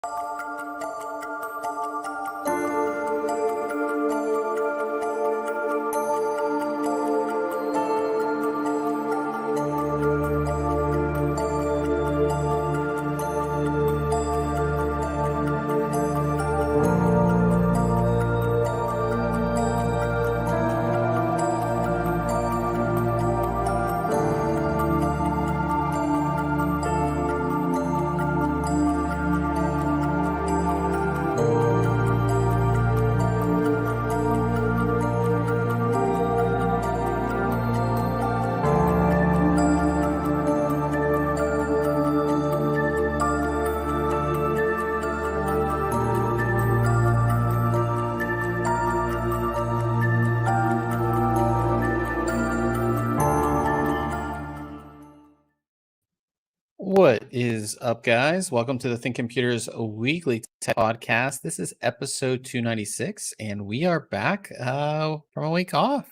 What is up, guys? Welcome to the Think Computers Weekly Tech Podcast. This is episode 296, and we are back from a week off.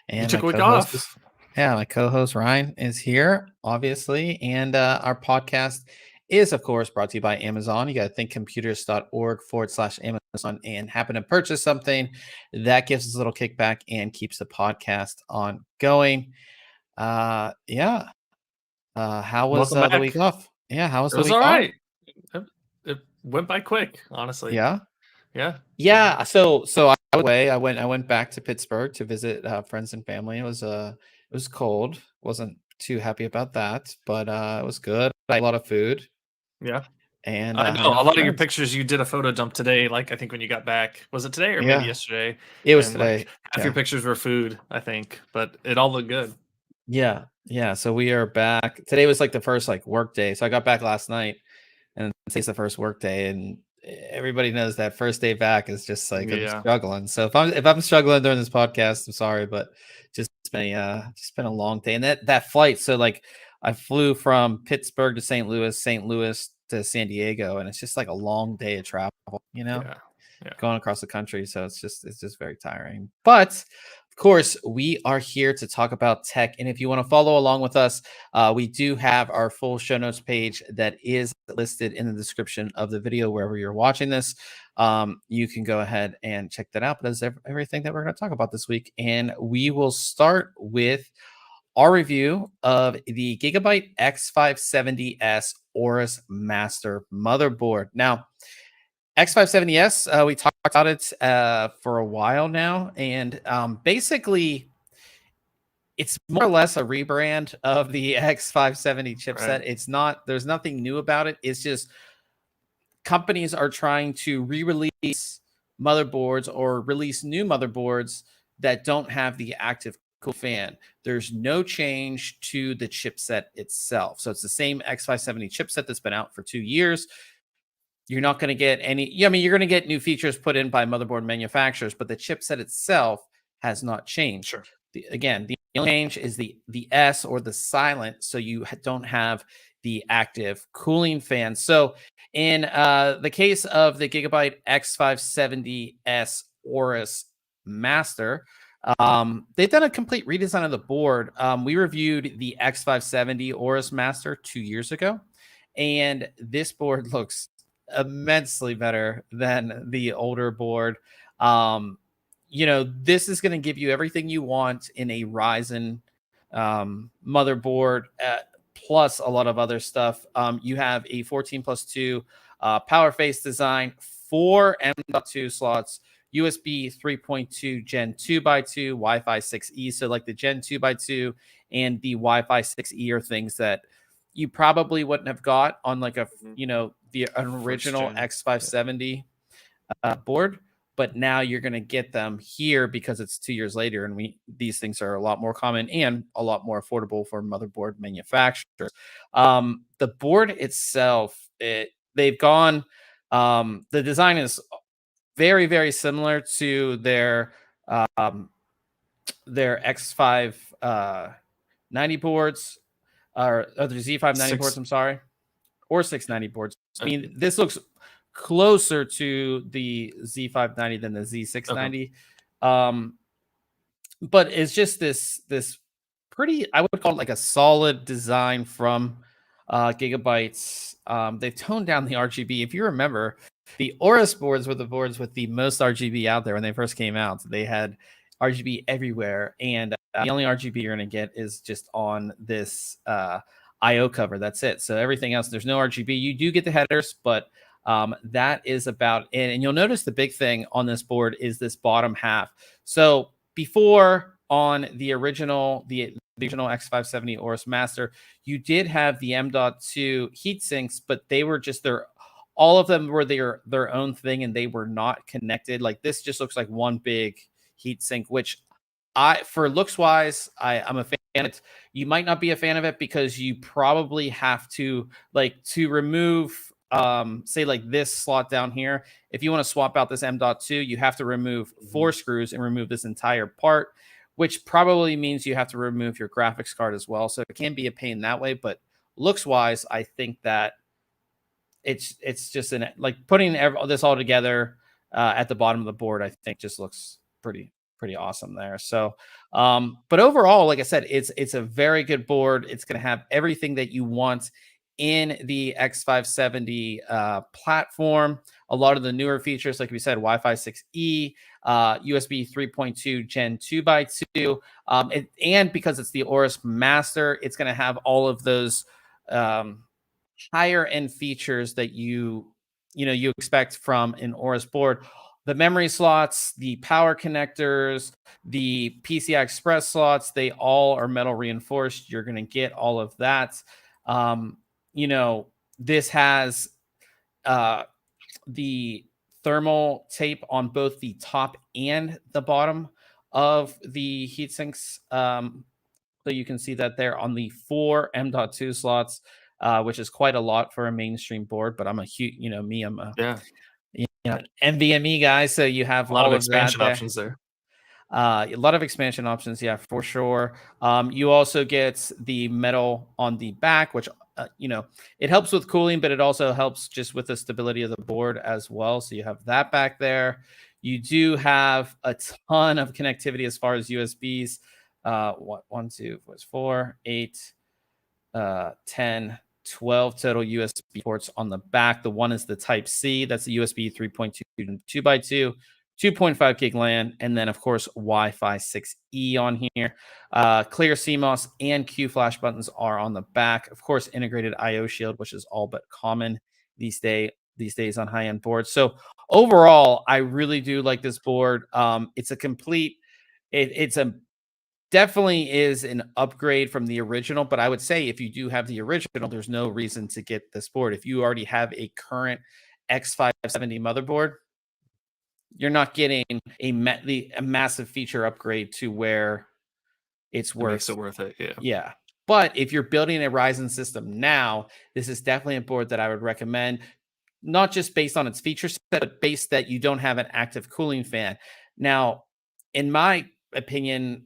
You And took my a week co-host off. my co-host Ryan is here, obviously, and our podcast is, of course, brought to you by Amazon. You got to thinkcomputers.org/Amazon and happen to purchase something that gives us a little kickback and keeps the podcast on going. Yeah. How was Welcome the back. week off? Yeah, how was It the was week all off? right. It went by quick, honestly. Yeah. Yeah. Yeah. So I went back to Pittsburgh to visit friends and family. It was cold. Wasn't too happy about that, but it was good. I ate a lot of food Yeah. and I hung know out a with lot of your friends. pictures. You did a photo dump today. Like I think when you got back, was it today or maybe Yeah, yesterday? it was And like today. half your Yeah. pictures were food, I think, but it all looked good. Yeah. Yeah. So we are back. Today was like the first work day. So I got back last night and today's the first work day, and everybody knows that first day back is just like I'm Yeah. struggling. So if I'm struggling during this podcast, I'm sorry, but just been a long day. And that flight, so like I flew from Pittsburgh to St. Louis to San Diego, and it's just like a long day of travel, Yeah. Yeah. going across the country. So it's just very tiring. But of course, we are here to talk about tech. And if you want to follow along with us, we do have our full show notes page that is listed in the description of the video wherever you're watching this. You can go ahead and check that out. But that's everything that we're going to talk about this week. And we will start with our review of the Gigabyte X570S AORUS Master motherboard. Now, X570S, we talked about it for a while now, and basically, it's more or less a rebrand of the X570 chipset. Right. It's not, there's nothing new about it. It's just companies are trying to re-release motherboards or release new motherboards that don't have the active cool fan. There's no change to the chipset itself. So it's the same X570 chipset that's been out for 2 years. You're not going to get any, I mean, you're going to get new features put in by motherboard manufacturers, but the chipset itself has not changed. Sure. Again, the only change is the S or the silent, so you don't have the active cooling fan. So in the case of the Gigabyte X570S AORUS Master, they've done a complete redesign of the board. We reviewed the X570 AORUS Master 2 years ago, and this board looks immensely better than the older board. This is going to give you everything you want in a Ryzen motherboard, plus a lot of other stuff. You have a 14+2 power face design, 4 M.2 slots, USB 3.2 Gen 2x2, Wi-Fi 6E. So like the Gen 2x2 and the Wi-Fi 6E are things that you probably wouldn't have got on like the original X570 board, but now you're going to get them here because it's 2 years later, and these things are a lot more common and a lot more affordable for motherboard manufacturers. The board itself, they've gone. The design is very, very similar to their X590 boards, or the Z590 boards. I'm sorry, or 690 boards. I mean, this looks closer to the Z590 than the Z690. Okay. But it's just this pretty, I would call it like a solid design from gigabytes. They've toned down the RGB. If you remember, the Aorus boards were the boards with the most RGB out there when they first came out. They had RGB everywhere, and the only RGB you're going to get is just on this IO cover. That's it. So everything else, there's no RGB. You do get the headers, but that is about it. And you'll notice the big thing on this board is this bottom half. So before, on the original X570 Aorus Master, you did have the M.2 heat sinks, but they were just all of them were their own thing, and they were not connected. Like, this just looks like one big heat sink, which for looks wise, I'm a fan of it. You might not be a fan of it because you probably have to remove say like this slot down here. If you want to swap out this M.2, you have to remove 4 screws and remove this entire part, which probably means you have to remove your graphics card as well. So it can be a pain that way, but looks wise, I think that it's just like putting this all together at the bottom of the board, I think just looks pretty awesome there. So but overall, like I said, it's a very good board. It's going to have everything that you want in the X570 platform. A lot of the newer features, like we said, Wi-Fi 6E, USB 3.2 Gen 2x2, and because it's the Aorus Master, it's going to have all of those higher end features that you expect from an Aorus board. The memory slots, the power connectors, the PCI Express slots, they all are metal reinforced. You're going to get all of that. This has the thermal tape on both the top and the bottom of the heat sinks. So you can see that there on the 4 M.2 slots, which is quite a lot for a mainstream board. But I'm a huge, I'm a NVMe guy, so you have a lot all of expansion options there. A lot of expansion options, yeah, for sure. You also get the metal on the back, which it helps with cooling, but it also helps just with the stability of the board as well. So you have that back there. You do have a ton of connectivity as far as USBs. 4, 8, 10, 12 total USB ports on the back. The one is the Type C. That's the USB 3.2 2x2, 2.5 gig LAN, and then of course Wi-Fi 6E on here. Clear CMOS and Q flash buttons are on the back. Of course, integrated IO shield, which is all but common these days on high-end boards. So overall, I really do like this board. It's a complete. Definitely is an upgrade from the original, but I would say if you do have the original, there's no reason to get this board. If you already have a current X570 motherboard, you're not getting a massive feature upgrade to where it's worth it. Yeah. But if you're building a Ryzen system now, this is definitely a board that I would recommend, not just based on its feature set, but based that you don't have an active cooling fan. Now, in my opinion,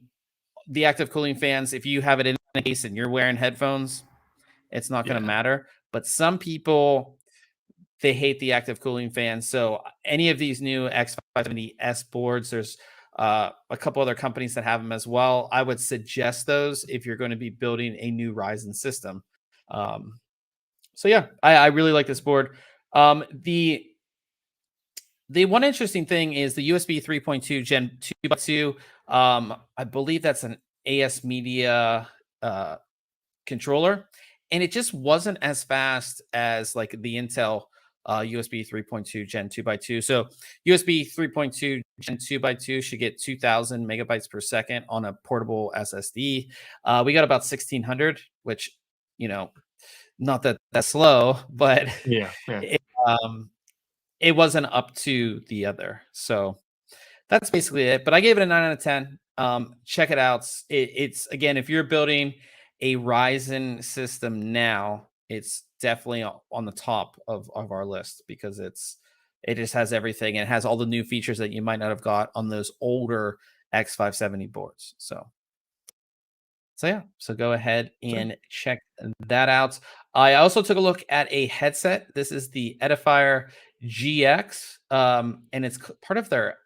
the active cooling fans, if you have it in a case and you're wearing headphones, it's not going to matter. But some people, they hate the active cooling fans. So any of these new X570S boards, there's a couple other companies that have them as well. I would suggest those if you're going to be building a new Ryzen system. So yeah, I really like this board. The one interesting thing is the USB 3.2 Gen 2x2. I believe that's an AS Media controller, and it just wasn't as fast as like the Intel USB 3.2 Gen 2x2. So USB 3.2 Gen 2x2 should get 2,000 megabytes per second on a portable SSD. We got about 1,600, which, not that that's slow, but it wasn't up to the other. So that's basically it. But I gave it a 9 out of 10. Check it out. It's again, if you're building a Ryzen system now, it's definitely on the top of our list because it just has everything. And it has all the new features that you might not have got on those older X570 boards. So yeah, so go ahead and check that out. I also took a look at a headset. This is the Edifier GX, and it's part of their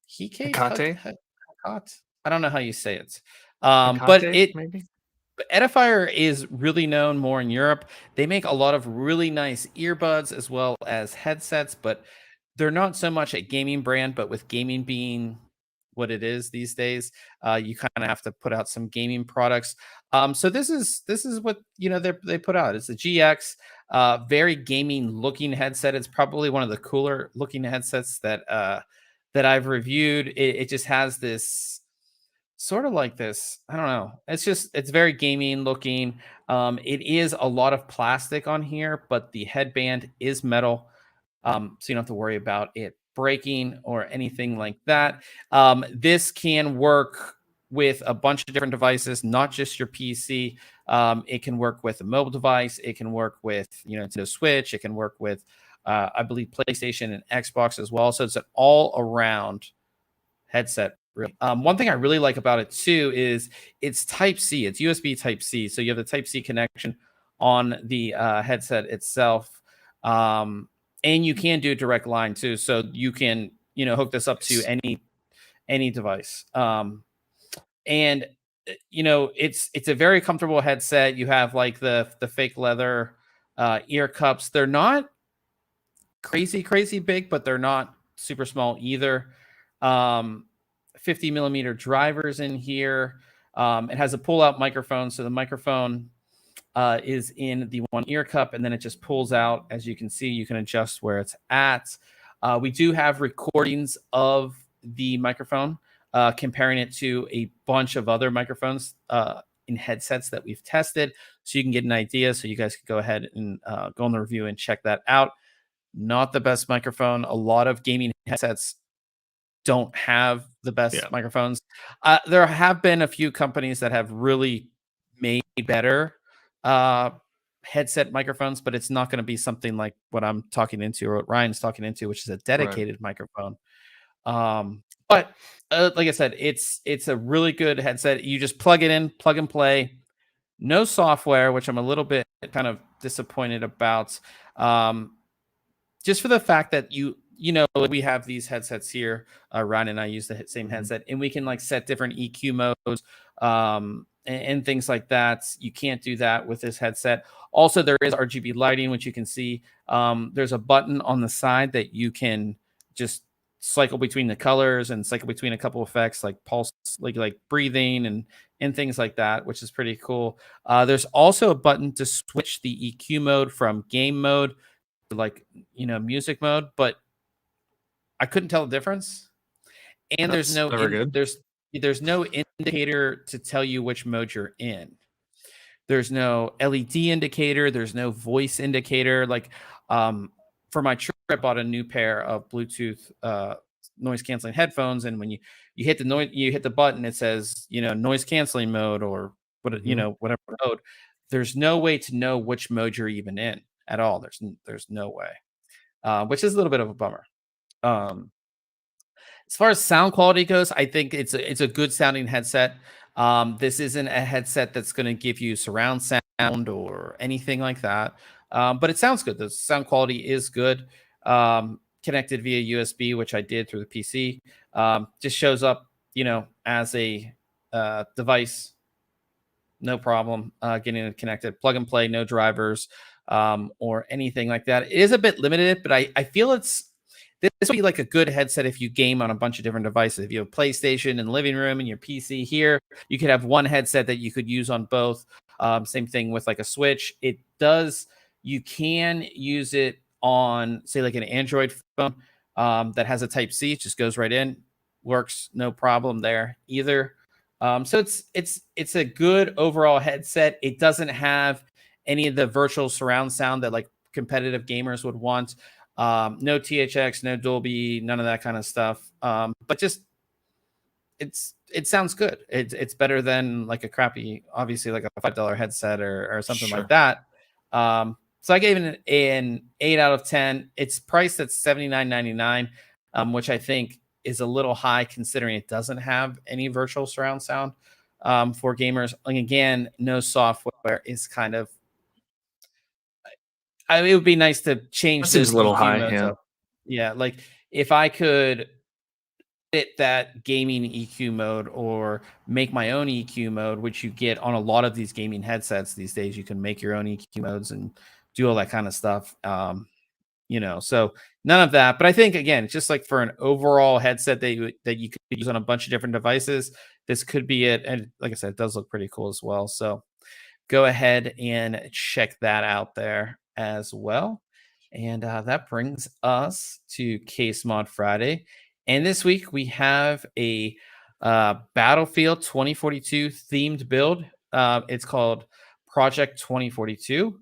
Hecate? I don't know how you say it. Hecate, But maybe? But Edifier is really known more in Europe. They make a lot of really nice earbuds as well as headsets, but they're not so much a gaming brand. But with gaming being what it is these days, you kind of have to put out some gaming products. So this is what they put out. It's a GX, very gaming looking headset. It's probably one of the cooler looking headsets that I've reviewed. It just has this sort of like this, I don't know, it's very gaming looking. It is a lot of plastic on here, but the headband is metal, so you don't have to worry about it breaking or anything like that. This can work with a bunch of different devices, not just your PC. It can work with a mobile device. It can work with Nintendo Switch. It can work with I believe PlayStation and Xbox as well. So it's an all around headset. Really. One thing I really like about it too is it's Type C. It's USB Type C. So you have the Type C connection on the headset itself, and you can do a direct line too. So you can hook this up to any device. And it's a very comfortable headset. You have like the fake leather ear cups. They're not crazy big, but they're not super small either. 50 millimeter drivers in here. It has a pull-out microphone, so the microphone is in the one ear cup, and then it just pulls out. As you can see, you can adjust where it's at. We do have recordings of the microphone, comparing it to a bunch of other microphones in headsets that we've tested, so you can get an idea. So you guys can go ahead and go on the review and check that out. Not the best microphone. A lot of gaming headsets don't have the best microphones. There have been a few companies that have really made better headset microphones, but it's not going to be something like what I'm talking into or what Ryan's talking into, which is a dedicated microphone. But like I said, it's a really good headset. You just plug it in, plug and play. No software, which I'm a little bit kind of disappointed about. Just for the fact that we have these headsets here. Ryan and I use the same headset, and we can like set different EQ modes and things like that. You can't do that with this headset. Also, there is RGB lighting, which you can see. There's a button on the side that you can just cycle between the colors and cycle between a couple effects like pulse, like breathing and things like that, which is pretty cool. There's also a button to switch the EQ mode from game mode to music mode, but I couldn't tell the difference. And there's no indicator to tell you which mode you're in. There's no LED indicator. There's no voice indicator. For my trip, I bought a new pair of Bluetooth noise canceling headphones, and when you hit the button, it says noise canceling mode or whatever mode. There's no way to know which mode you're even in at all. There's no way, which is a little bit of a bummer. As far as sound quality goes, I think it's a good sounding headset. This isn't a headset that's going to give you surround sound or anything like that, but it sounds good. The sound quality is good. Connected via USB, which I did through the PC. Just shows up, as a device. No problem getting it connected. Plug and play, no drivers or anything like that. It is a bit limited, but I feel this would be like a good headset if you game on a bunch of different devices. If you have a PlayStation in the living room and your PC here, you could have one headset that you could use on both. Same thing with like a Switch. You can use it on, say, like an Android phone that has a Type C. It just goes right in. Works, no problem there either. So it's a good overall headset. It doesn't have any of the virtual surround sound that like competitive gamers would want. No THX, no Dolby, none of that kind of stuff. But just it sounds good. It's better than like a crappy, obviously like a $5 headset or something like that. So I gave it an 8 out of 10. It's priced at $79.99, which I think is a little high considering it doesn't have any virtual surround sound for gamers. Like, again, no software is kind of. It would be nice to change. That seems a little high. Yeah, like if I could it that gaming EQ mode or make my own EQ mode, which you get on a lot of these gaming headsets these days. You can make your own EQ modes and do all that kind of stuff. So none of that. But I think again, just like for an overall headset that you could use on a bunch of different devices, this could be it. And like I said, it does look pretty cool as well. So go ahead and check that out there as well. And that brings us to Case Mod Friday. And this week we have a Battlefield 2042 themed build. It's called Project 2042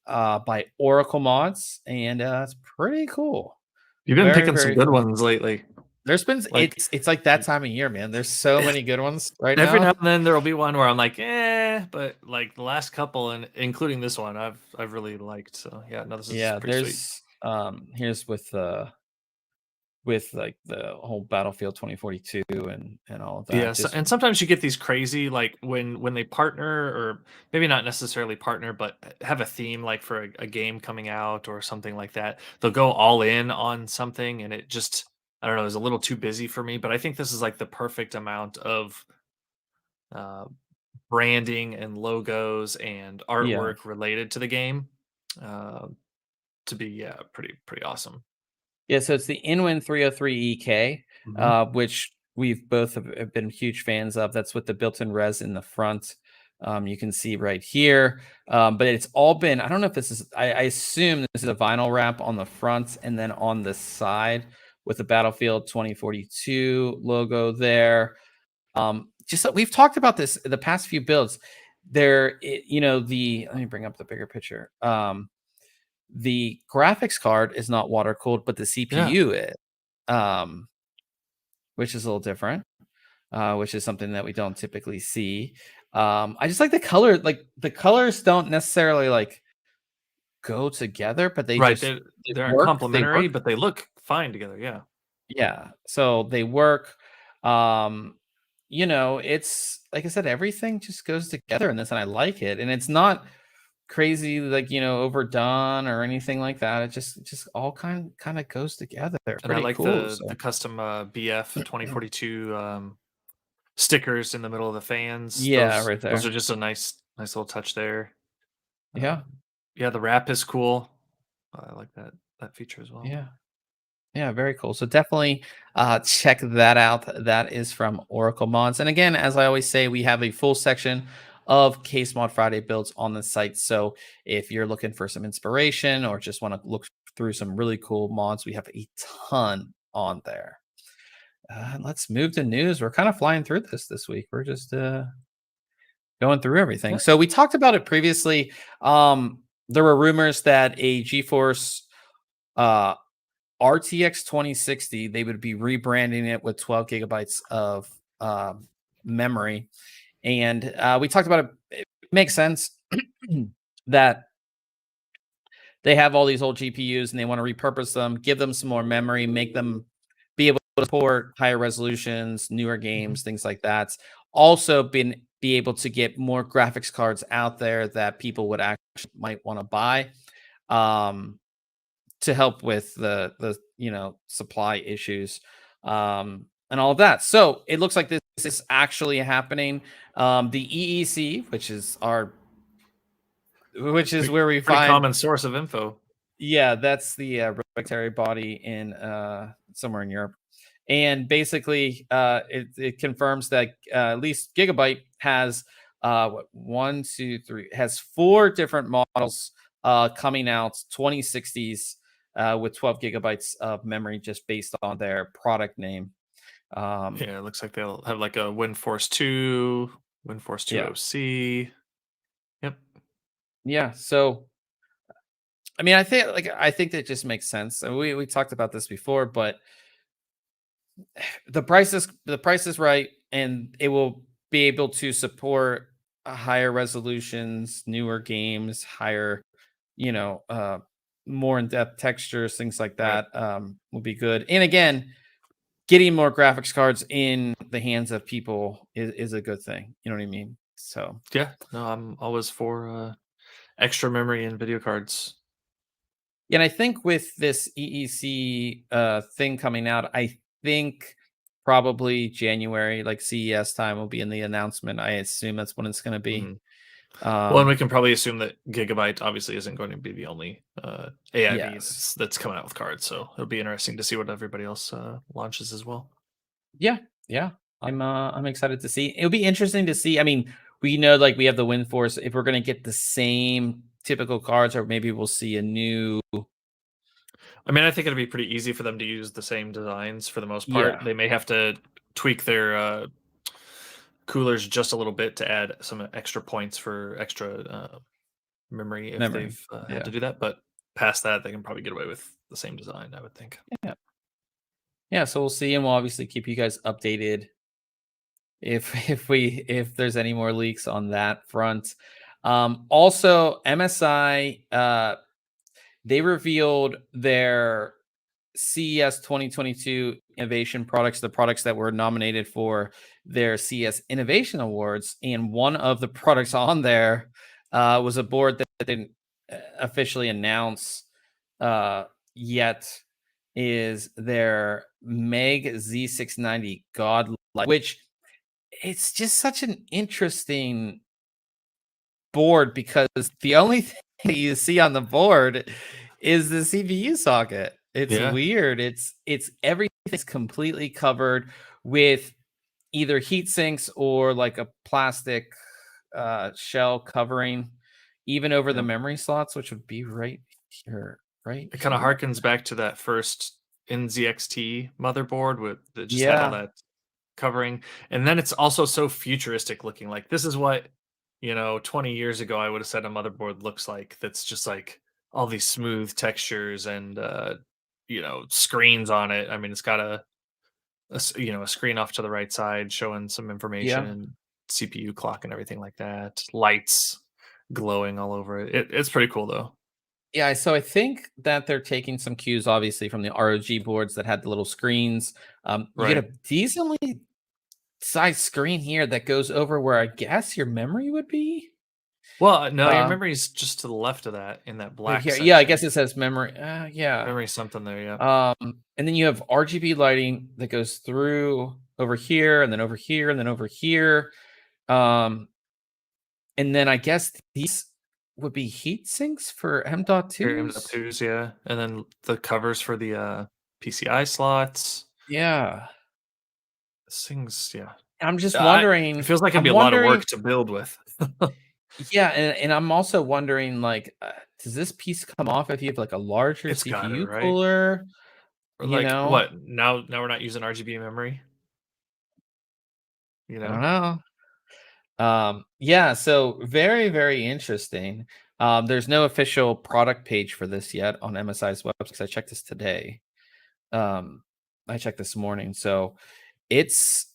by Oracle Mods, and it's pretty cool. You've been Very, picking some very good cool. ones lately. There's been it's like that time of year, man. There's so many good ones right Every now. now and then there will be one where I'm like, but like the last couple, and including this one, I've really liked. So yeah, no, this is pretty sweet. Here's with like the whole Battlefield 2042 and all of that. Yeah, and sometimes you get these crazy, like when they partner, or maybe not necessarily partner, but have a theme, like for a game coming out or something like that. They'll go all in on something, and it just, I don't know, is a little too busy for me. But I think this is like the perfect amount of uh, branding and logos and artwork related to the game uh, to be pretty awesome. Yeah, so it's the InWin 303 EK, which we've both have been huge fans of. That's with the built-in res in the front. You can see right here, but it's all been, I don't know if this is, I assume this is a vinyl wrap on the front and then on the side with the Battlefield 2042 logo there. Just we've talked about this the past few builds. Let me bring up the bigger picture. The graphics card is not water cooled, but the CPU is, which is a little different, which is something that we don't typically see. I just like the color. Like the colors don't necessarily like go together, but they they're complementary, but they look fine together. Yeah. So they work. It's like I said, everything just goes together in this, and I like it. And it's not crazy, like overdone or anything like that. It just all kind of goes together. And I like cool, the custom BF 2042 stickers in the middle of the fans. Yeah, right there. Those are just a nice little touch there. Yeah. The wrap is cool. I like that feature as well. Yeah, very cool. So definitely check that out. That is from Oracle Mods. And again, as I always say, we have a full section of Case Mod Friday builds on the site. So if you're looking for some inspiration or just want to look through some really cool mods, we have a ton on there. Let's move to news. We're kind of flying through this week. We're just going through everything. So we talked about it previously. There were rumors that a GeForce RTX 2060, they would be rebranding it with 12 gigabytes of memory. And we talked about it. It makes sense that they have all these old GPUs and they want to repurpose them, give them some more memory, make them be able to support higher resolutions, newer games, things like that. Also be able to get more graphics cards out there that people would actually might want to buy. To help with the supply issues and all of that. So it looks like this is actually happening. The EEC, which is where we find common source of info. Yeah, that's the regulatory body in somewhere in Europe. And basically it confirms that at least Gigabyte has has 4 different models coming out, 2060s with 12 gigabytes of memory, just based on their product name. It looks like they'll have like a WindForce 2, WindForce 2 OC. Yep. Yeah. So, I mean, I think that just makes sense. And we talked about this before, but the price is right, and it will be able to support higher resolutions, newer games, higher, more in-depth textures, things like that. Will be good. And again, getting more graphics cards in the hands of people is a good thing. You know what I mean? So yeah, no, I'm always for extra memory and video cards. And I think with this EEC thing coming out, I think probably January, like CES time will be in the announcement. I assume that's when it's going to be. Mhm. Well, and we can probably assume that Gigabyte obviously isn't going to be the only AIV Yes. that's coming out with cards. So it'll be interesting to see what everybody else launches as well. Yeah, yeah. I'm excited to see. It'll be interesting to see. I mean, we know like we have the WinForce. If we're gonna get the same typical cards, or maybe we'll see a new. I mean, I think it'd be pretty easy for them to use the same designs for the most part. Yeah, They may have to tweak their coolers just a little bit to add some extra points for extra memory if memory. they've had Yeah, to do that. But past that, they can probably get away with the same design, I would think. yeah, yeah. So we'll see, and we'll obviously keep you guys updated if there's any more leaks on that front. Also, MSI they revealed their CES 2022 innovation products, the products that were nominated for their CES Innovation Awards. And one of the products on there was a board that didn't officially announce yet, is their Meg Z690 God, which it's just such an interesting board because the only thing that you see on the board is the CPU socket. It's Yeah. weird. It's everything's completely covered with either heat sinks or like a plastic shell covering, even over the Yeah. memory slots, which would be right here, right It kind of here. harkens back to that first NZXT motherboard with that just had all Yeah, that covering. And then it's also so futuristic looking. Like this is what, 20 years ago I would have said a motherboard looks like. That's just like all these smooth textures and screens on it. I mean, it's got a screen off to the right side showing some yeah. information, CPU clock and everything like that. Lights glowing all over it. It's pretty cool though. Yeah, so I think that they're taking some cues, obviously, from the ROG boards that had the little screens. You get Right. a decently sized screen here that goes over where I guess your memory would be. Well, no, your Uh, memory's just to the left of that in that right black here, yeah, I guess section. it says memory. Yeah. Memory something there, yeah. And then you have RGB lighting that goes through over here, and then over here, and then over here. Um, and then I guess these would be heat sinks for Your M.2s, M.2s. yeah, and then the covers for the, PCI slots. Yeah. This thing's yeah. I'm just I It wondering. feels like it'd be I'm a lot of wondering. work to build with. Yeah, and I'm also wondering, like, does this piece come off if you have like a larger It's got it, CPU right? cooler? Or You like, know, what? Now we're not using RGB memory, you I don't know? know. Yeah, so very, very interesting. There's no official product page for this yet on MSI's website because I checked this today. Um, I checked this morning. So it's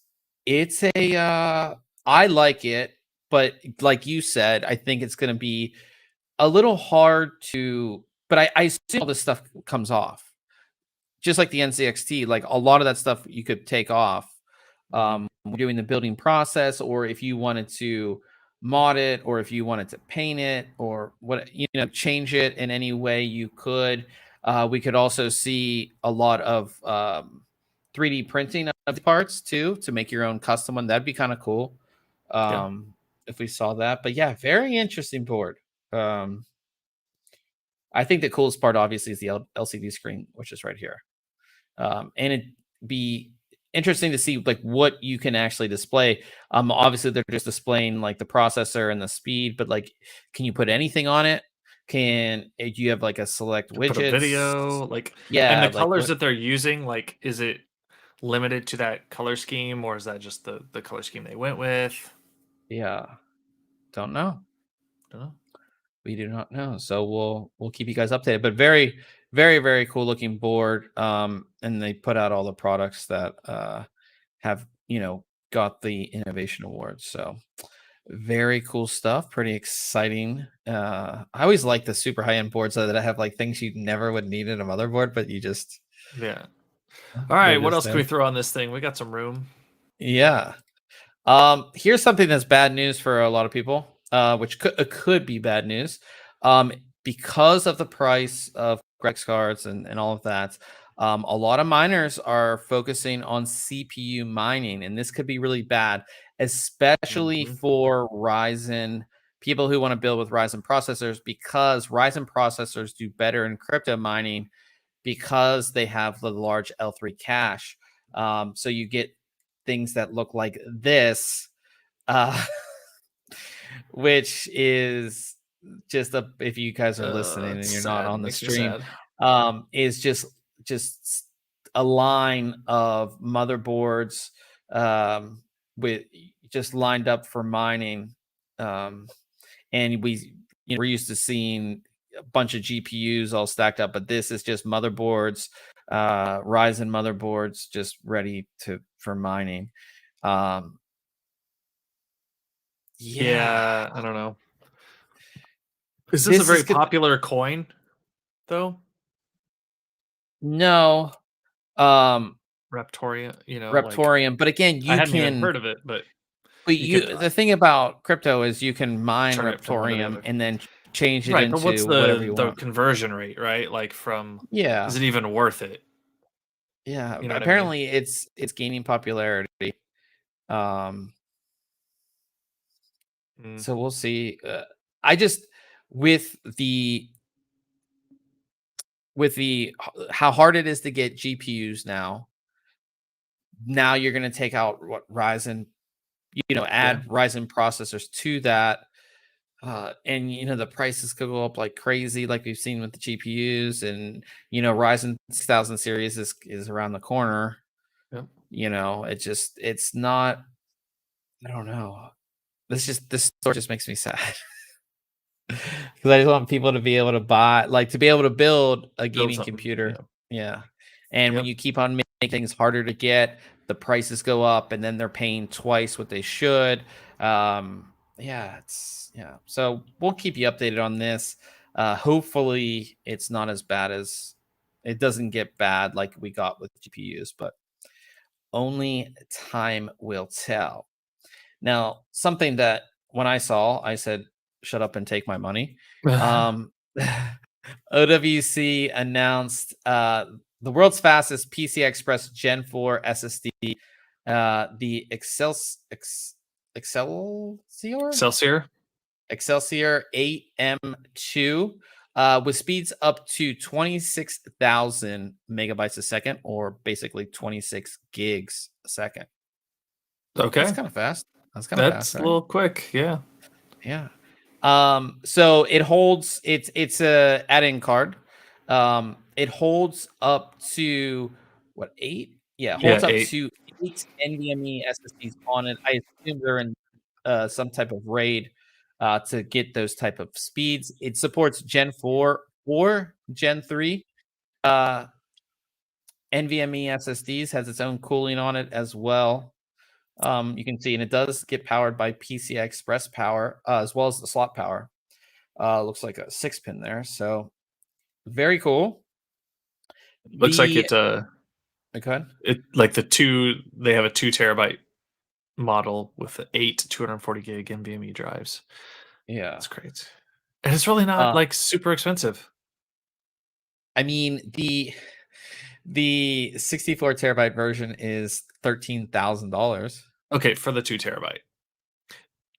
it's a I like it, but like you said, I think it's gonna be a little hard to, but I assume all this stuff comes off. Just like the NCXT, like a lot of that stuff you could take off Mhm. doing the building process, or if you wanted to mod it, or if you wanted to paint it, or what, change it in any way you could. We could also see a lot of 3D printing of the parts too to make your own custom one. That'd be kind of cool Yeah. if we saw that. But yeah, very interesting board. Um, I think the coolest part, obviously, is the LCD screen, which is right here. And it'd be interesting to see like what you can actually display. Obviously, they're just displaying like the processor and the speed, but like, can you put anything on it? Do you have like a select Could put a widgets? video, like and Yeah, the like colors what? that they're using, like, is it limited to that color scheme, or is that just the color scheme they went with? Yeah, don't know. Don't know. We do not know. So we'll keep you guys updated. But very, very, very cool looking board. And they put out all the products that have got the innovation awards. So very cool stuff. Pretty exciting. I always like the super high end boards that have like things you never would need in a motherboard, but you just Yeah. they're Alright, what just else can there. we throw on this thing? We got some room. Yeah. Here's something that's bad news for a lot of people, which could be bad news. Because of the price of graphics cards and all of that. A lot of miners are focusing on CPU mining, and this could be really bad, especially for Ryzen people who want to build with Ryzen processors, because Ryzen processors do better in crypto mining because they have the large L3 cache. So you get things that look like this, which is just if you guys are listening and you're not on the stream, is just a line of motherboards with just lined up for mining. And we're used to seeing a bunch of GPUs all stacked up, but this is just motherboards, Ryzen motherboards, just ready for mining. Yeah, I don't know. Is this a very popular coin, though? No. Reptorium, Reptorium, but again, I hadn't even heard of it, but the thing about crypto is you can mine Reptorium and then change it into but what's whatever you the want. conversion rate, right? Like from is it even worth it? Yeah, apparently it's gaining popularity. So we'll see. I just with the how hard it is to get GPUs now you're going to take out what Ryzen, add Ryzen processors to that. And the prices could go up like crazy, like we've seen with the GPUs, and Ryzen 6000 series is around the corner. Yep. It's not, I don't know. This story just makes me sad. Because I just want people to be able to to be able to build a gaming computer. Yeah. And when you keep on making things harder to get, the prices go up, and then they're paying twice what they should. So we'll keep you updated on this. Hopefully it's not as bad as it doesn't get bad like we got with GPUs, but only time will tell. Now, something that when I saw, I said, shut up and take my money. OWC announced the world's fastest PCI Express Gen 4 SSD, the Excelsior 8M2, with speeds up to 26,000 megabytes a second, or basically 26 gigs a second. Okay, that's kind of fast. That's a little quick. Yeah. So it holds, it's a add-in card. It holds up to what, 8? Yeah, holds up to 8 NVMe SSDs on it. I assume they're in some type of RAID to get those type of speeds. It supports Gen 4 or Gen 3 NVMe SSDs, has its own cooling on it as well. You can see, and it does get powered by PCI Express power, as well as the slot power. Looks like a 6-pin there, so very cool. Looks like it. Okay. It like they have a 2 terabyte model with 8 240 gig NVMe drives. Yeah, that's great, and it's really not like super expensive. I mean, the 64 terabyte version is $13,000. Okay, for the 2 terabyte.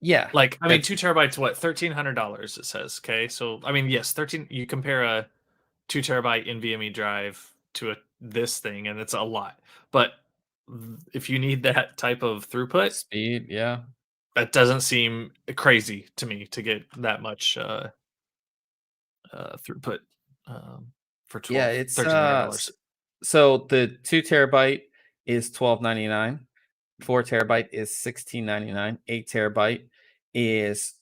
Yeah, like I mean, 2 terabytes, what, $1,300? It says. Okay, so I mean, yes, 13. You compare a 2 terabyte NVMe drive to this thing, and it's a lot. But if you need that type of throughput, speed, yeah, that doesn't seem crazy to me to get that much throughput for it's $1,300. So the 2 terabyte is $12.99. 4 terabyte is $16.99. 8 terabyte is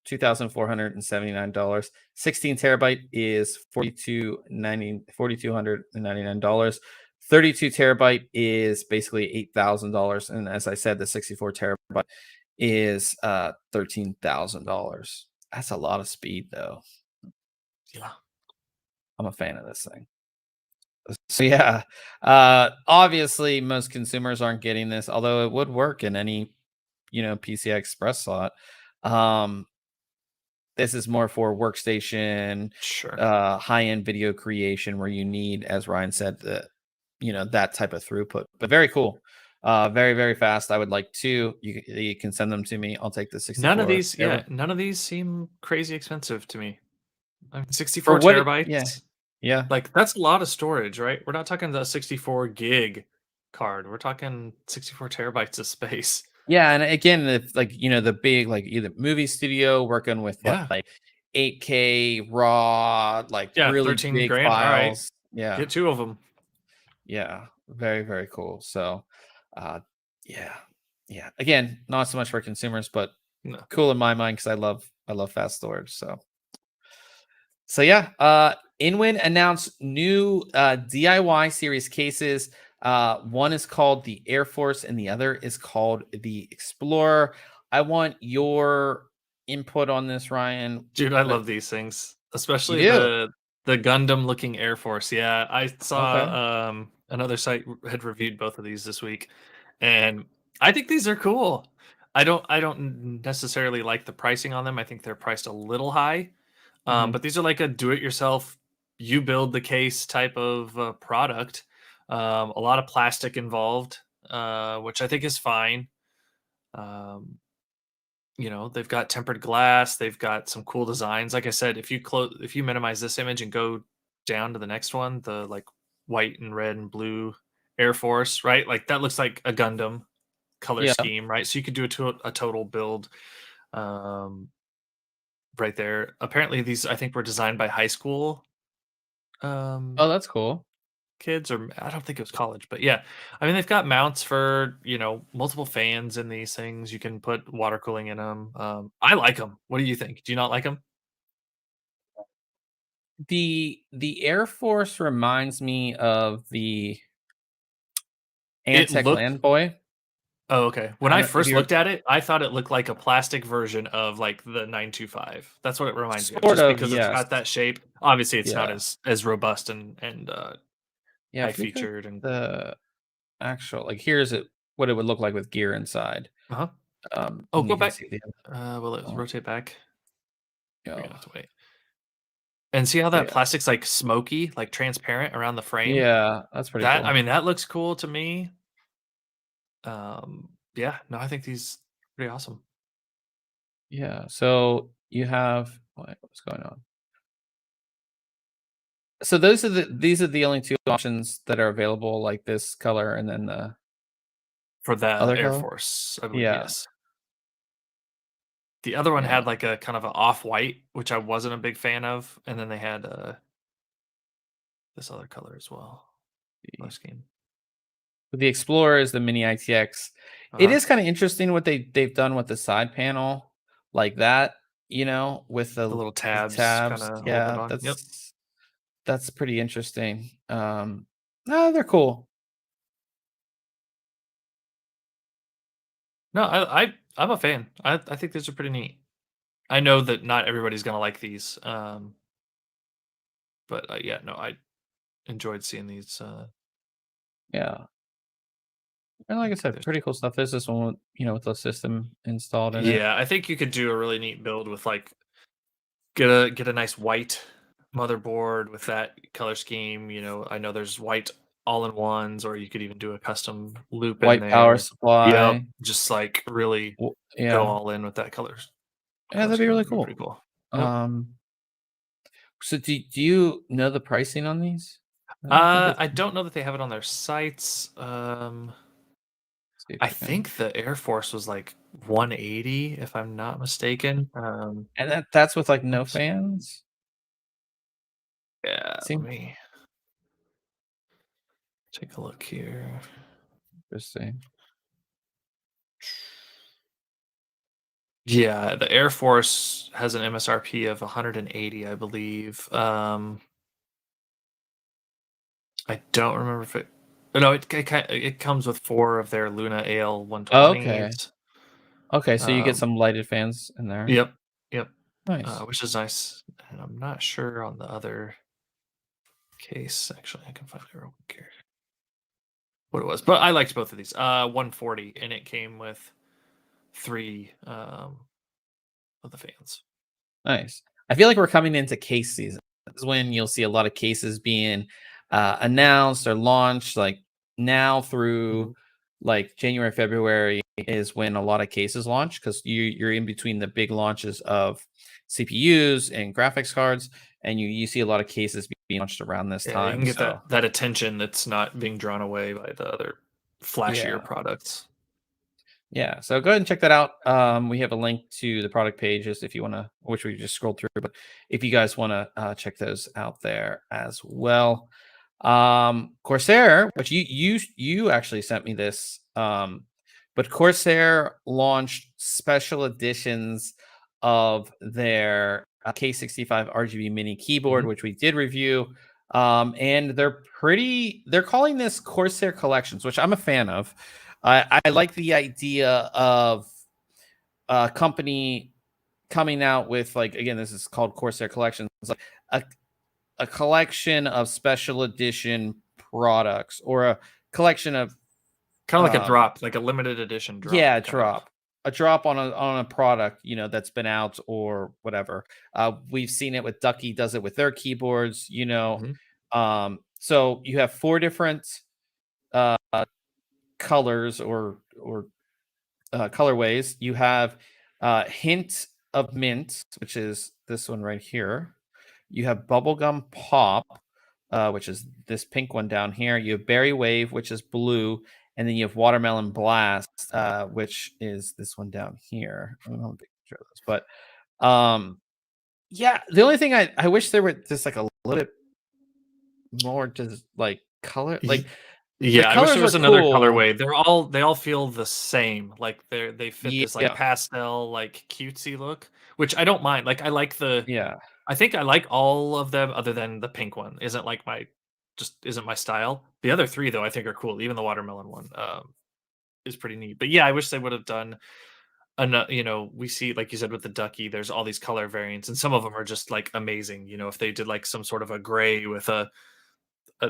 $2,479. 16 terabyte is $4,299. 32 terabyte is basically $8,000, and as I said, the 64 terabyte is $13,000. That's a lot of speed, though. Yeah, I'm a fan of this thing. So yeah, obviously most consumers aren't getting this, although it would work in any PCI Express slot. this is more for workstation, Sure. high-end video creation where you need, as Ryan said, that type of throughput. But very cool. Very, very fast. I would like two. You can send them to me. I'll take the None of 64 these, yeah, terabyte. none of these seem crazy expensive to me. I mean, For 64 what yeah. terabytes, Yeah. like that's a lot of storage, right? We're not talking the 64 gig card. We're talking 64 terabytes of space. Yeah, and again, if like the big like either movie studio working with Yeah. like 8K raw, like Yeah, really 13 big grand. All right. files. Yeah, Get two of them. yeah, very very cool. So, uh, yeah, yeah. Again, not so much for consumers, but No. cool in my mind because I love fast storage. So yeah, InWin announced new DIY series cases. One is called the Air Force and the other is called the Explorer. I want your input on this, Ryan. Dude, I love these things, You especially do? the Gundam looking Air Force. Yeah, I Okay. saw another site had reviewed both of these this week, and I think these are cool. I don't necessarily like the pricing on them. I think they're priced a little high. Hmm. But these are like a do-it-yourself, you build the case type of product. A lot of plastic involved, which I think is fine. Um, they've got tempered glass, they've got some cool designs. Like I said, if you minimize this image and go down to the next one, the like white and red and blue Air Force, right? Like that looks like a Gundam color Yeah. scheme, right? So you could do a total build um, right there. Apparently, these I think were designed by high school um, Oh, that's cool. kids, or I don't think it was college, but yeah. I mean, they've got mounts for multiple fans in these things. You can put water cooling in them. I like them. What do you think? Do you not like them? The Air Force reminds me of the It Antec looked. Land Boy. Oh, okay. When I I don't if first you're looked at it, I thought it looked like a plastic version of like the 925. That's what it reminds me of, sort just of, because it's yes. got that shape. Obviously, it's not Yeah. as robust and Yeah, high if we go to featured and the actual like here's what it would look like with gear inside. uh-huh. Oh, And go you can back. see the Will it oh, rotate back? We're gonna go. have to wait. And see how But that yeah. plastic's, like, smoky, like, transparent around the frame? Yeah, that's pretty That I cool. mean, that looks cool to me. Yeah, no, I think these pretty awesome. Yeah. So you have what's going on? So these are the only two options that are available, like this color and then the For the other Air color. Force, I believe, Yeah. yes. The other one Yeah. had, like, a kind of a off-white, which I wasn't a big fan of, and then they had, this other color as well. Color The scheme. the Explorer is the mini ITX. It Uh-huh. is kind of interesting what they've done with the side panel like that, with The little the tabs tabs. kinda hold it Yeah, on. Yep. that's pretty interesting. No, they're cool. No, I'm a fan. I think these are pretty neat. I know that not everybody's gonna like these, but, yeah, no, I enjoyed seeing these, Yeah. And I like I think said, there's pretty cool stuff. There's this one with, with the system installed in it. yeah, I think you could do a really neat build with, like, get a nice white motherboard with that color scheme, I know there's white all-in-ones, or you could even do a custom loop in White power there. Yep, supply. just, like, really go Yeah. all in with that Yeah, color that'd be scheme really would be pretty cool. cool. Yep. Um, so do you know the pricing on these? I don't think it's I don't know that they have it on their sites, let's see if I I can. think the Air Force was, like, 180 if I'm not mistaken, And that's with like no let's fans? yeah, let Seems me take a look here. interesting. Yeah, the Air Force has an MSRP of 180, I believe. I don't remember if it. No, it comes with 4 of their Luna AL Oh, okay. 120s. Okay, so you get Um, some lighted fans in there. yep, yep, Nice. which is nice. And I'm not sure on the other case. Actually, I can find it real quick here. What it was, but I liked both of these. 140, and it came with 3 of the fans. Nice. I feel like we're coming into case season. This is when you'll see a lot of cases being announced or launched. Like now through Mhm. like January, February is when a lot of cases launch because you're in between the big launches of CPUs and graphics cards, and you see a lot of cases being launched around this Yeah, you time. can get So that attention that's not being drawn away by the other flashier yeah. products. Yeah, so go ahead and check that out. We have a link to the product pages if you want to, which we just scrolled through, but if you guys want to check those out there as well. Corsair, which you actually sent me this, but Corsair launched special editions of their K65 RGB mini keyboard, Mhm. which we did review. And they're calling this Corsair Collections, which I'm a fan of. I like the idea of a company coming out with, like, again, this is called Corsair Collections, like a, a collection of special edition products or a collection of Kinda like a um drop, like a limited edition yeah, drop, kind of. a drop on a product, that's been out or whatever. We've seen it with Ducky does it with their keyboards, Mhm. so you have four different uh colors or colorways. You have Hint of Mint, which is this one right here. You have Bubblegum Pop, which is this pink one down here. You have Berry Wave, which is blue. And then you have Watermelon Blast, which is this one down here. I don't have a big picture of this, but yeah, the only thing I wish there were just like a little bit more just like color. Like the Yeah, I wish colors there are was another cool. colorway. They all feel the same. Like they fit this like Yeah, pastel, like cutesy look, which I don't mind. Like yeah, I think I like all of them other than the pink one. Isn't my style. The other three though I think are cool. Even the watermelon one is pretty neat. But yeah, I wish they would have done we see like you said with the ducky, there's all these color variants, and some of them are just like amazing. If they did like some sort of a gray with an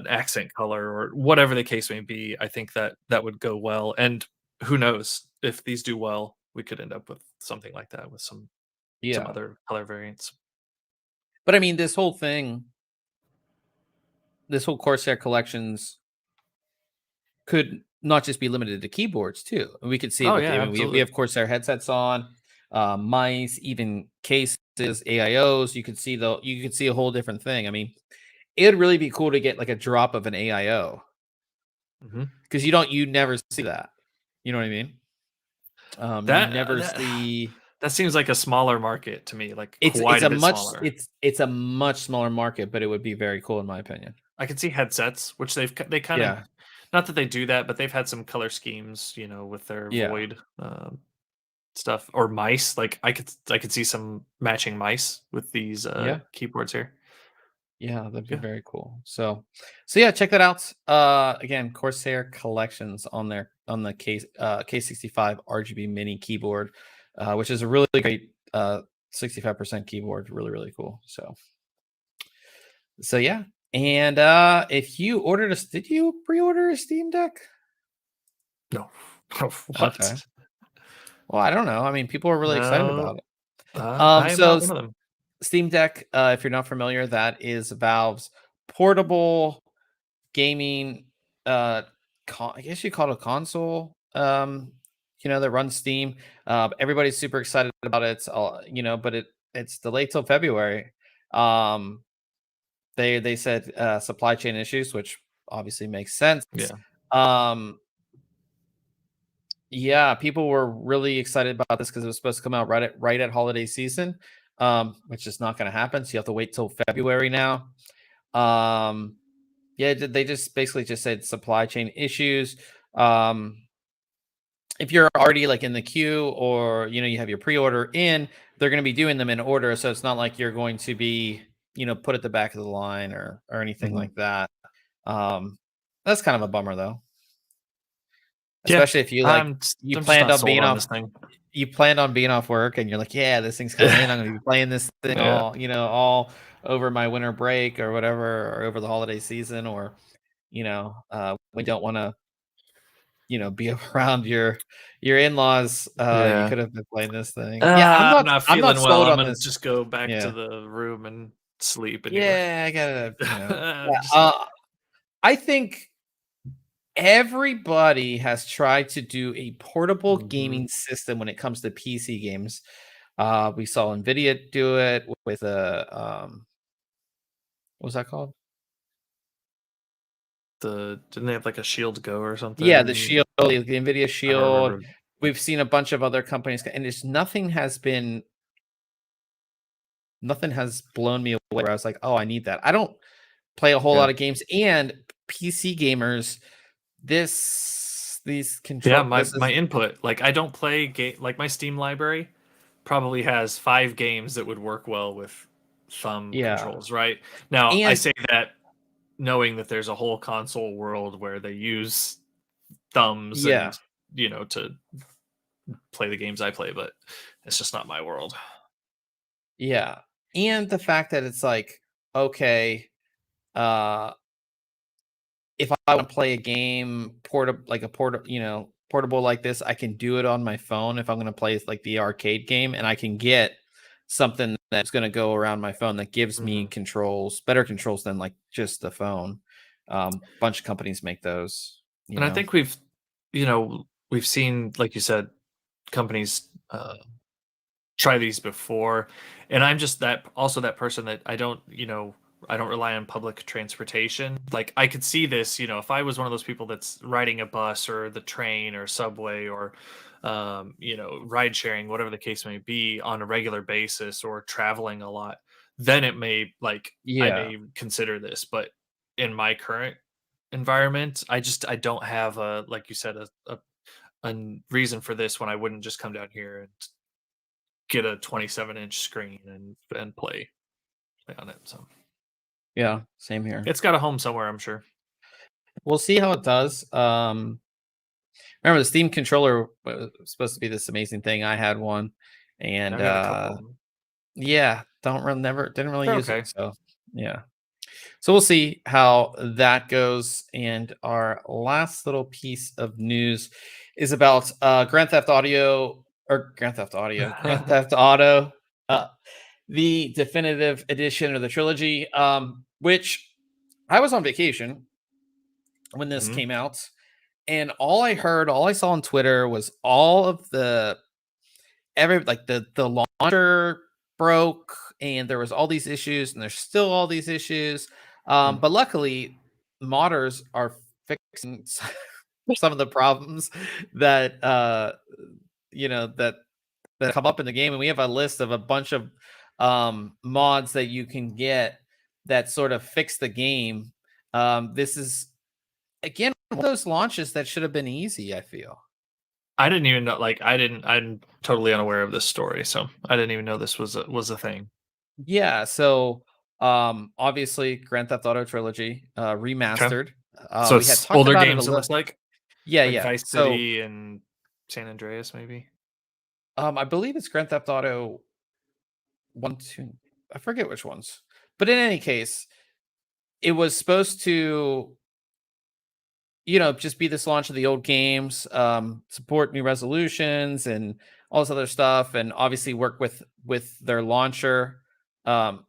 accent color or whatever the case may be, I think that that would go well. And who knows if these do well, we could end up with something like that with some yeah. other color variants. But I mean, this whole Corsair collections could not just be limited to keyboards too. And we could see it Oh with, yeah, I mean, we absolutely. have Corsair headsets on, mice, even cases, AIOs. You could see a whole different thing. I mean, it'd really be cool to get like a drop of an AIO Hmm. because you never see that. You know what I mean? You That never that see. that seems like a smaller market to me, like quite a bit smaller. It's a much smaller market, but it would be very cool in my opinion. I can see headsets, which they kind of, Yeah, not that they do that, but they've had some color schemes, with their yeah, void stuff or mice. Like I could see some matching mice with these yeah. keyboards here. Yeah, that'd be Yeah. very cool. So yeah, check that out. Again, Corsair Collections on there on the K65 RGB mini keyboard, which is a really great 65% keyboard, really really cool. So yeah. And if you did you pre-order a Steam Deck? No. Okay. What? Well, I don't know. I mean, people are really excited No, about it. I am So not one of them. Steam Deck, if you're not familiar, that is Valve's portable gaming I guess you call it a console that runs Steam. Everybody's super excited about it, but it's delayed till February. um they said supply chain issues, which obviously makes sense. Yeah. um yeah, people were really excited about this because it was supposed to come out right at holiday season, which is not going to happen, so you have to wait till February now. um Yeah, they just basically just said supply chain issues. Um, if you're already like in the queue or you have your pre-order in, they're going to be doing them in order, so it's not like you're going to be put at the back of the line or anything Mhm. like that. Um, that's kind of a bummer though, Yeah. especially if you I'm just planned not on sold being on this off thing. you planned on being off work and you're like, yeah, this thing's coming in. I'm going to be playing this thing Yeah. all over my winter break or whatever, or over the holiday season, or we don't want to be around your in-laws, you Yeah. could have been playing this thing. Yeah, I'm not I'm not feeling well. sold I'm on gonna this. just go back to Yeah. the room and sleep anyway. Yeah, I gotta, I'm yeah, just I think everybody has tried to do a portable Mhm. gaming system when it comes to PC games. We saw NVIDIA do it with a, what was that called? Didn't they have like a Shield Go or Yeah, the something? Shield, the NVIDIA I don't Shield. remember. We've seen a bunch of other companies, and it's nothing has blown me away where I was like, oh, I need that. I don't play a whole Yeah. lot of games, and PC gamers, Yeah, this my is, input, like I don't play game like my Steam library probably has 5 games that would work well with thumb yeah, controls, right? Now, I and say that knowing that there's a whole console world where they use thumbs yeah, and, to play the games I play, but it's just not my world. yeah, and the fact that it's like, okay, uh, if I want to play a game portable like this, I can do it on my phone if I'm going to play like the arcade game, and I can get something that's going to go around my phone that gives me Mhm. better controls than like just the phone. Bunch of companies make those, And I think we've seen, like you said, companies try these before, and I'm just that person that I don't rely on public transportation. Like I could see this, if I was one of those people that's riding a bus or the train or subway or ride sharing, whatever the case may be, on a regular basis or traveling a lot, then it may like I Yeah, may consider this. But in my current environment, I don't have a, like you said, a reason for this when I wouldn't just come down here and get a 27-inch screen and play on it. So yeah, same here. it's got a home somewhere, I'm sure. We'll see how it does. Remember the Steam controller was supposed to be this amazing thing. I had one, and I've got a couple of them. yeah, don't run never didn't really They're use it. okay. So yeah. So we'll see how that goes. And our last little piece of news is about Grand Theft Auto, uh, the definitive edition or the trilogy, which I was on vacation when this Mhm. came out. And all I saw on Twitter was all of the launcher broke, and there was all these issues, and there's still all these issues. Mm. But luckily, modders are fixing some of the problems that that come up in the game, and we have a list of a bunch of mods that you can get that sort of fix the game. This is again one of those launches that should have been easy, I feel. I didn't even know, like I'm totally unaware of this story, so I didn't even know this was a thing. Yeah, so obviously Grand Theft Auto trilogy Okay. remastered. So We had it's talked older about it a games, it little. looks like Yeah, like yeah. Vice So City and San Andreas, maybe. I believe it's Grand Theft Auto 1, 2. I forget which ones. But in any case, it was supposed to, just be this launch of the old games, support new resolutions and all this other stuff, and obviously work with their launcher. Um,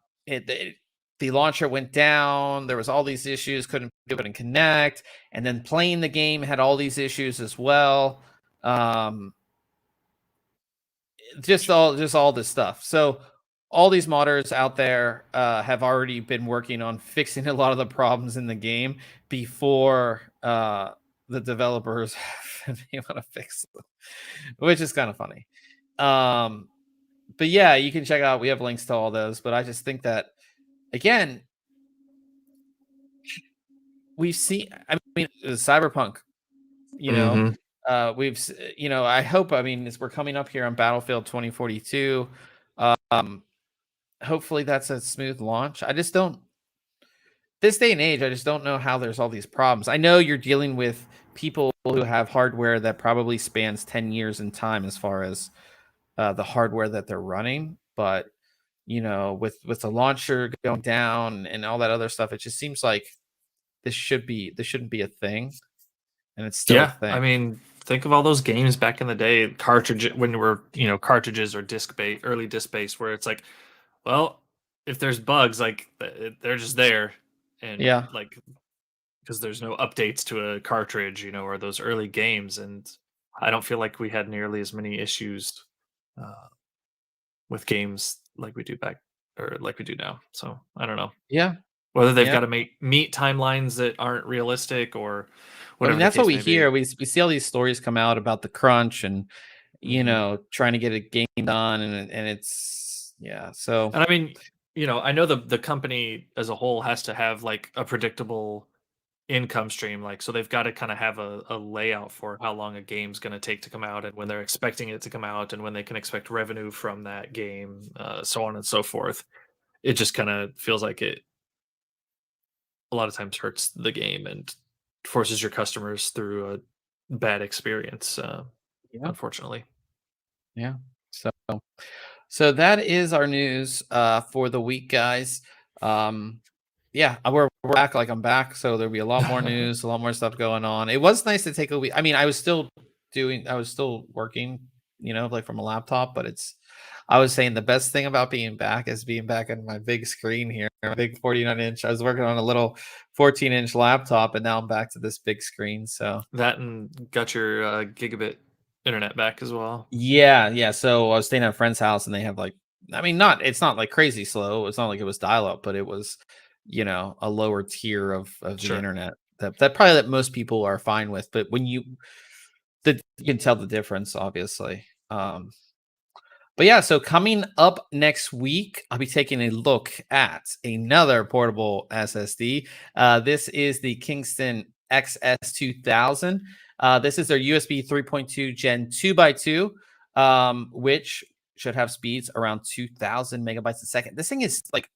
the launcher went down. There was all these issues, couldn't do it and connect, and then playing the game had all these issues as well. Um, just all this stuff. So all these modders out there have already been working on fixing a lot of the problems in the game before the developers have been able to fix them, which is kind of funny. But yeah, you can check out. We have links to all those. But I just think that again, we've seen. I mean, Cyberpunk. You know, Mhm. I hope. I mean, as we're coming up here on Battlefield 2042. Um, Hopefully that's a smooth launch. I just don't this day and age, I just don't know how there's all these problems. I know you're dealing with people who have hardware that probably spans 10 years in time as far as the hardware that they're running, but with the launcher going down and all that other stuff, it just seems like this shouldn't be a thing. and it's still a Yeah, thing. I mean, think of all those games back in the day, cartridge when you were, cartridges or disc base, early disc base, where it's like, well, if there's bugs, like they're just there, and Yeah. like because there's no updates to a cartridge, or those early games, and I don't feel like we had nearly as many issues uh, with games like we do back or like we do now. So I don't know Yeah. whether they've Yeah. got to meet timelines that aren't realistic or I mean, whatever the that's what case we may be. hear. We see all these stories come out about the crunch and Mhm. trying to get a game done, and it's yeah. So And I mean, I know the company as a whole has to have like a predictable income stream, like so they've got to kind of have a layout for how long a game's going to take to come out and when they're expecting it to come out and when they can expect revenue from that game, so on and so forth. It just kind of feels like it a lot of times hurts the game and forces your customers through a bad experience, yeah, unfortunately. yeah. So that is our news for the week, guys. Um, yeah, we're back. Like I'm back, so there'll be a lot more news, a lot more stuff going on. It was nice to take a week. I mean, I was still working, like from a laptop, but I was saying the best thing about being back is being back on my big screen here, a big 49-inch. I was working on a little 14-inch laptop, and now I'm back to this big screen. So That and got your gigabit internet back as well. yeah, yeah. So I was staying at a friend's house, and they have like, I mean, it's not like crazy slow. It's not like it was dial up, but it was, a lower tier of the Sure. internet that probably that most people are fine with. But when you can tell the difference, obviously. But yeah, so coming up next week, I'll be taking a look at another portable SSD. This is the Kingston XS2000. This is their USB 3.2 Gen 2 by 2, which should have speeds around 2000 megabytes a second. This thing is like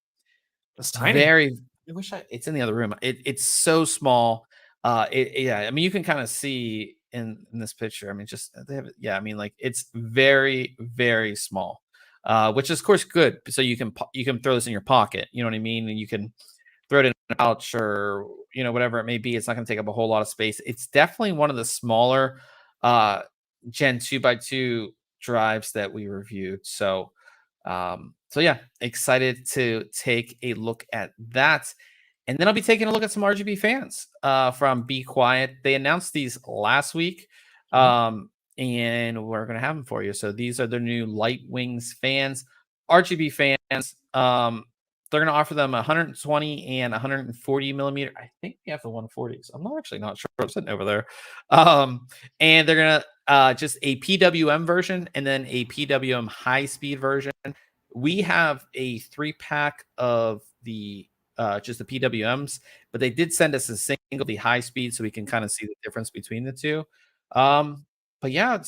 That's tiny. very I wish it's in the other room. It's so small. Yeah, I mean you can kind of see in this picture. I mean just they have yeah, I mean like it's very very small. Which is of course good so you can throw this in your pocket, you know what I mean? And you can throw it in a pouch or whatever it may be. It's not going to take up a whole lot of space. It's definitely one of the smaller uh Gen 2 by 2 drives that we reviewed. So yeah, excited to take a look at that. And then I'll be taking a look at some RGB fans from Be Quiet. They announced these last week, Mhm. and we're going to have them for you. So these are their new Light Wings fans, RGB fans. They're going to offer them 120 and 140 millimeter. I think we have the 140s. I'm not sure. I'm sitting over there. And they're going to just a PWM version and then a PWM high speed version. We have a 3-pack of the just the PWMs, but they did send us a single the high speed so we can kind of see the difference between the two. But yeah,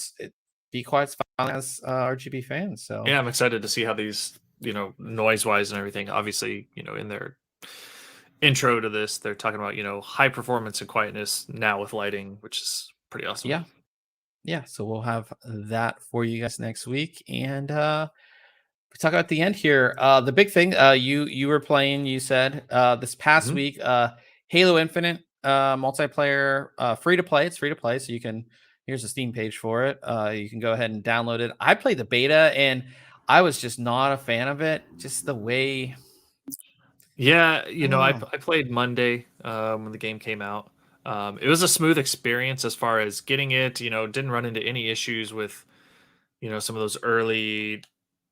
Be Quiet's finally has RGB fans. So Yeah, I'm excited to see how these, noise wise and everything. Obviously, in their intro to this, they're talking about, high performance and quietness now with lighting, which is pretty awesome. yeah, yeah. So we'll have that for you guys next week. And we talk about the end here. The big thing, you were playing, you said this past Mhm. week, Halo Infinite multiplayer, free to play. It's free to play, so you can. Here's a Steam page for it. You can go ahead and download it. I played the beta, and I was just not a fan of it. Just the way Yeah, I don't I know. I played Monday when the game came out. It was a smooth experience as far as getting it. Didn't run into any issues with some of those early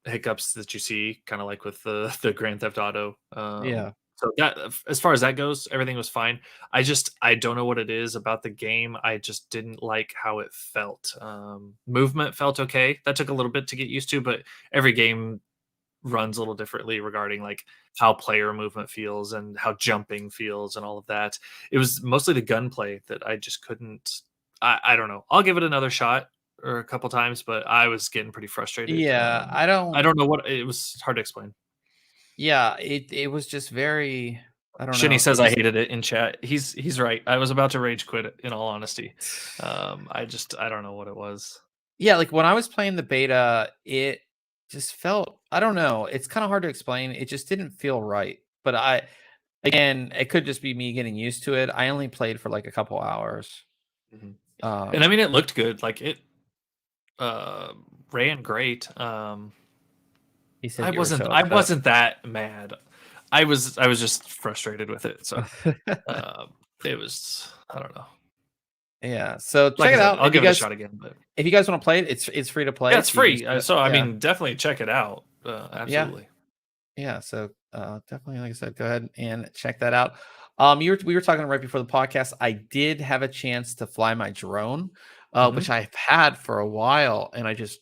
hiccups that you see, kind of like with the the Grand Theft Auto. Yeah, So that, as far as that goes, everything was fine. I don't know what it is about the game. I just didn't like how it felt. Movement felt okay. That took a little bit to get used to, but every game runs a little differently regarding like how player movement feels and how jumping feels and all of that. It was mostly the gunplay that I just couldn't. I don't know. I'll give it another shot or a couple times, but I was getting pretty frustrated. yeah. I don't know what it was. Hard to explain. Yeah. It was just very. I don't Shinny know. It says I just hated it in chat. He's right. I was about to rage quit. In all honesty, I don't know what it was. yeah. Like when I was playing the beta, it just felt. I don't know. It's kind of hard to explain. It just didn't feel right. But again, it could just be me getting used to it. I only played for like a couple hours. And I mean, it looked good. Like it ran great. He said I you were wasn't so I upset. wasn't that mad. I was just frustrated with it. So it was, I don't know. Yeah. So Like check I it said, out I'll if you give it a guys shot again. But if you guys want to play it. It's free to play. yeah, it's So you free. just So I yeah. mean, definitely check it out. Yeah. Absolutely. Yeah, so definitely, like I said, go ahead and check that out. We were talking right before the podcast. I did have a chance to fly my drone, which I've had for a while, and I just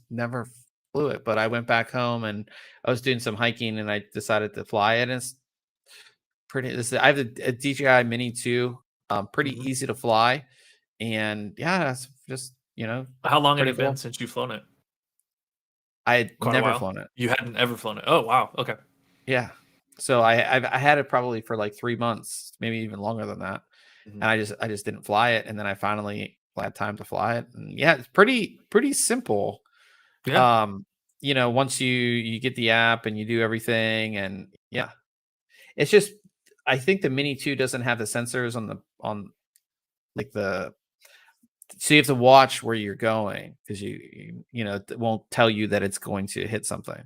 never flew it. But I went back home and I was doing some hiking, and I decided to fly it. And it's pretty. I have a DJI Mini 2, pretty easy to fly, and yeah, it's just How long had pretty it been cool. since you've flown it? I had Quite a never while. flown it. You hadn't ever flown it. Oh wow. Okay. Yeah. So I had it probably for like 3 months, maybe even longer than that. And I just didn't fly it. And then I finally had time to fly it. And yeah, it's pretty simple. Yeah. Once you get the app and you do everything, and yeah, it's just I think the Mini 2 doesn't have the sensors on like so you have to watch where you're going because it won't tell you that it's going to hit something.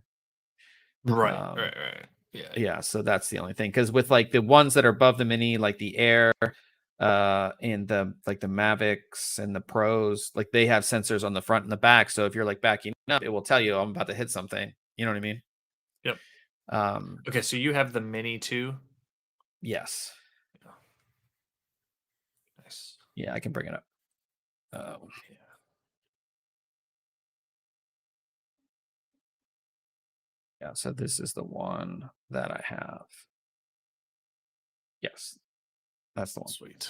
Right. Um, Right. Yeah. Yeah, so that's the only thing. Because with like the ones that are above the Mini, like the Air, and the Mavics and the Pros, like they have sensors on the front and the back. So if you're like backing up, it will tell you, I'm about to hit something. You know what I mean? Yep. Um, Okay, so you have the Mini too? yes. Yeah. Nice. Yeah, I can bring it up. Yeah. Yeah, so this is the one that I have. Yes, that's the one. Sweet.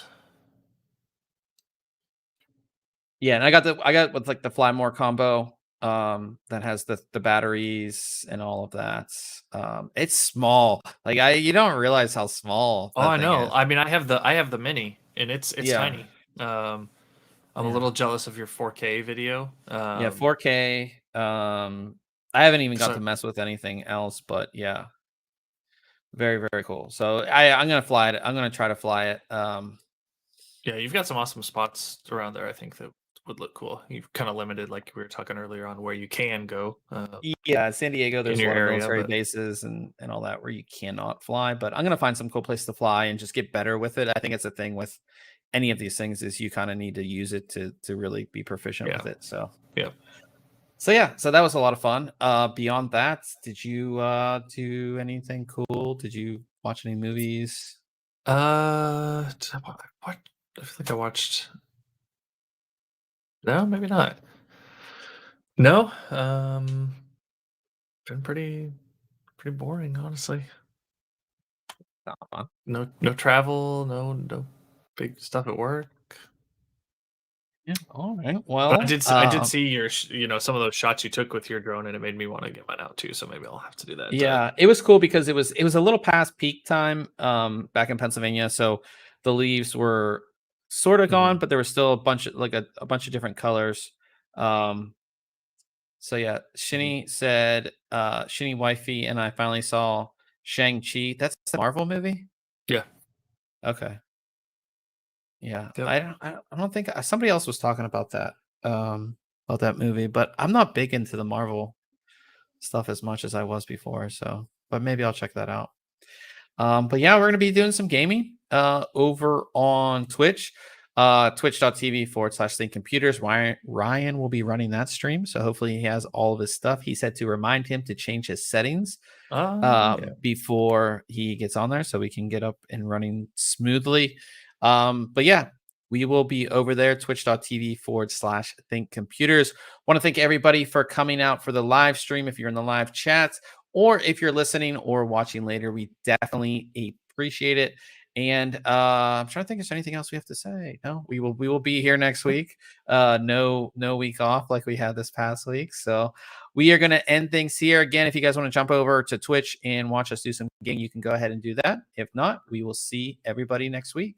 Yeah, and I got with like the Fly More combo, that has the batteries and all of that. It's small. Like you don't realize how small Oh, that I thing know. is. I mean, I have the Mini, and it's Yeah. tiny. I'm a Yeah. little jealous of your 4K video. Yeah, 4K. I haven't even got to So mess with anything else, but yeah. Very, very cool. So I'm gonna fly it. I'm gonna try to fly it. yeah, you've got some awesome spots around there. I think that would look cool. You've kind of limited, like we were talking earlier, on where you can go Yeah, San Diego, in there's a your lot of area, military but bases and all that where you cannot fly, but I'm gonna find some cool place to fly and just get better with it. I think it's a thing with any of these things is you kind of need to use it to really be proficient yeah, with it. So yeah. so yeah, so that was a lot of fun. Beyond that, did you do anything cool? Did you watch any movies? Did I what? I feel like I watched. No, maybe not. No, been pretty boring, honestly. Uh, No travel, no big stuff at work. yeah, all right. But Well, I did see your some of those shots you took with your drone, and it made me want to get mine out too. So maybe I'll have to do that. yeah, it was cool because it was a little past peak time back in Pennsylvania, so the leaves were sort of gone, Mhm. but there was still a bunch of a bunch of different colors. Um so yeah, Mhm. Shinny Wifey and I finally saw Shang-Chi. That's the Marvel movie? Yeah. Okay. Yeah. Yep. I don't think somebody else was talking about that movie, but I'm not big into the Marvel stuff as much as I was before, so but maybe I'll check that out. But yeah, we're gonna be doing some gaming over on Twitch, twitch.tv/ThinkComputers. Ryan will be running that stream, so hopefully he has all of his stuff. He said to remind him to change his settings Yeah. before he gets on there, so we can get up and running smoothly. But yeah, we will be over there, twitch.tv/ThinkComputers. Want to thank everybody for coming out for the live stream. If you're in the live chat, or if you're listening or watching later, we definitely appreciate it. And I'm trying to think, is there anything else we have to say? No, we will be here next week. No week off like we had this past week. So we are going to end things here. Again, if you guys want to jump over to Twitch and watch us do some gaming, you can go ahead and do that. If not, we will see everybody next week.